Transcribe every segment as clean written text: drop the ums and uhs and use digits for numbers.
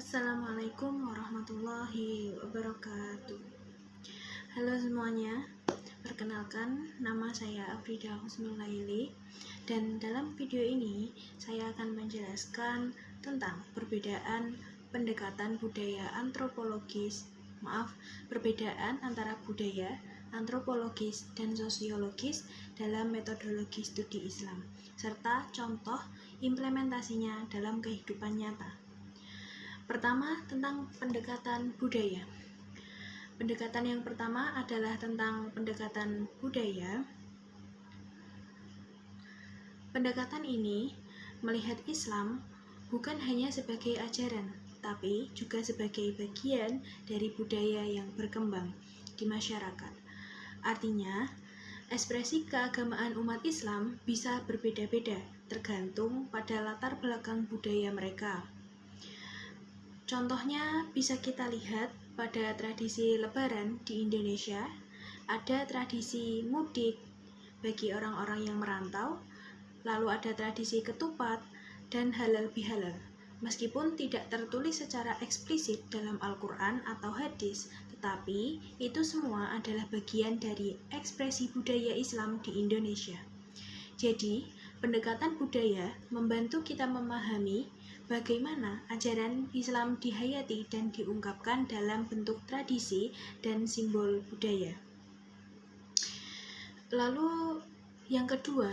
Assalamualaikum warahmatullahi wabarakatuh. Halo semuanya, perkenalkan nama saya Afrida Husnul Laili, dan dalam video ini saya akan menjelaskan tentang perbedaan pendekatan budaya perbedaan antara budaya, antropologis, dan sosiologis dalam metodologi studi Islam, serta contoh implementasinya dalam kehidupan nyata. Pertama, tentang pendekatan budaya. Pendekatan yang pertama adalah tentang pendekatan budaya. Pendekatan ini melihat Islam bukan hanya sebagai ajaran, tapi juga sebagai bagian dari budaya yang berkembang di masyarakat. Artinya, ekspresi keagamaan umat Islam bisa berbeda-beda tergantung pada latar belakang budaya mereka. Contohnya bisa kita lihat pada tradisi Lebaran di Indonesia, ada tradisi mudik bagi orang-orang yang merantau, lalu ada tradisi ketupat dan halal bihalal. Meskipun tidak tertulis secara eksplisit dalam Al-Quran atau hadis, tetapi itu semua adalah bagian dari ekspresi budaya Islam di Indonesia. Jadi, pendekatan budaya membantu kita memahami bagaimana ajaran Islam dihayati dan diungkapkan dalam bentuk tradisi dan simbol budaya. Lalu yang kedua,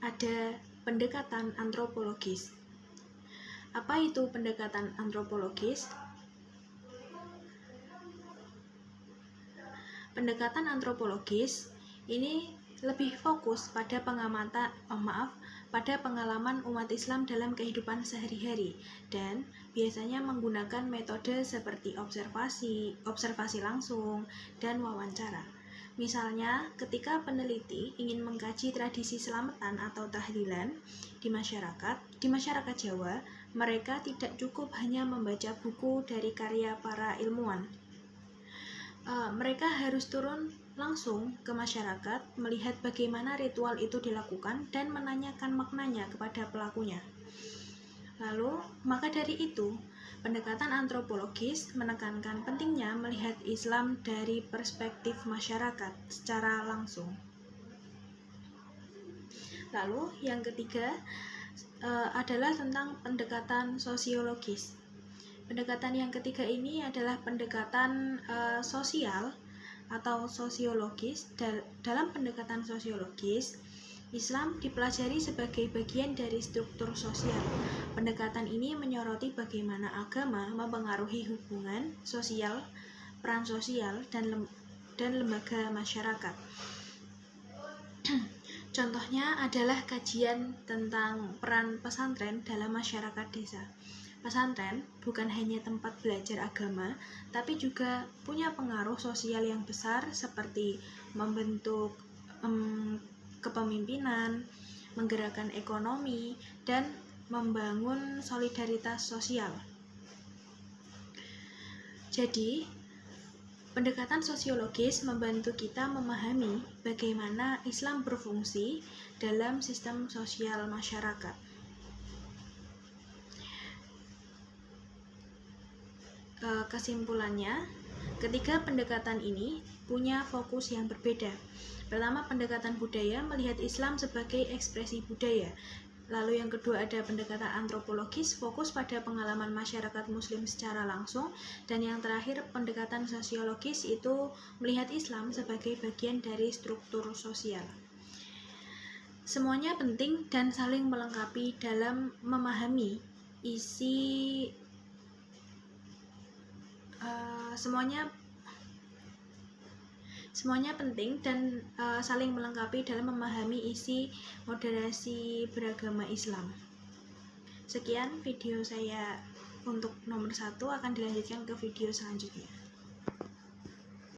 ada pendekatan antropologis. Apa itu pendekatan antropologis? Pendekatan antropologis ini lebih fokus pada pada pengalaman umat Islam dalam kehidupan sehari-hari, dan biasanya menggunakan metode seperti observasi langsung, dan wawancara. Misalnya, ketika peneliti ingin mengkaji tradisi selamatan atau tahlilan di masyarakat Jawa, mereka tidak cukup hanya membaca buku dari karya para ilmuwan. Mereka harus turun langsung ke masyarakat, melihat bagaimana ritual itu dilakukan dan menanyakan maknanya kepada pelakunya. Lalu, maka dari itu, pendekatan antropologis menekankan pentingnya melihat Islam dari perspektif masyarakat secara langsung. Lalu, yang ketiga adalah tentang pendekatan sosiologis. Pendekatan yang ketiga ini adalah pendekatan sosial atau sosiologis. Dalam pendekatan sosiologis, Islam dipelajari sebagai bagian dari struktur sosial. Pendekatan ini menyoroti bagaimana agama mempengaruhi hubungan sosial, peran sosial, dan lembaga masyarakat. Contohnya adalah kajian tentang peran pesantren dalam masyarakat desa. Pesantren bukan hanya tempat belajar agama, tapi juga punya pengaruh sosial yang besar seperti membentuk kepemimpinan, menggerakkan ekonomi, dan membangun solidaritas sosial. Jadi, pendekatan sosiologis membantu kita memahami bagaimana Islam berfungsi dalam sistem sosial masyarakat. Kesimpulannya, ketiga pendekatan ini punya fokus yang berbeda. Pertama, pendekatan budaya melihat Islam sebagai ekspresi budaya. Lalu yang kedua ada pendekatan antropologis, fokus pada pengalaman masyarakat muslim secara langsung. Dan yang terakhir, pendekatan sosiologis itu melihat Islam sebagai bagian dari struktur sosial. Semuanya penting dan saling melengkapi dalam memahami isi semuanya penting dan saling melengkapi dalam memahami isi moderasi beragama Islam. Sekian video saya untuk nomor 1, akan dilanjutkan ke video selanjutnya.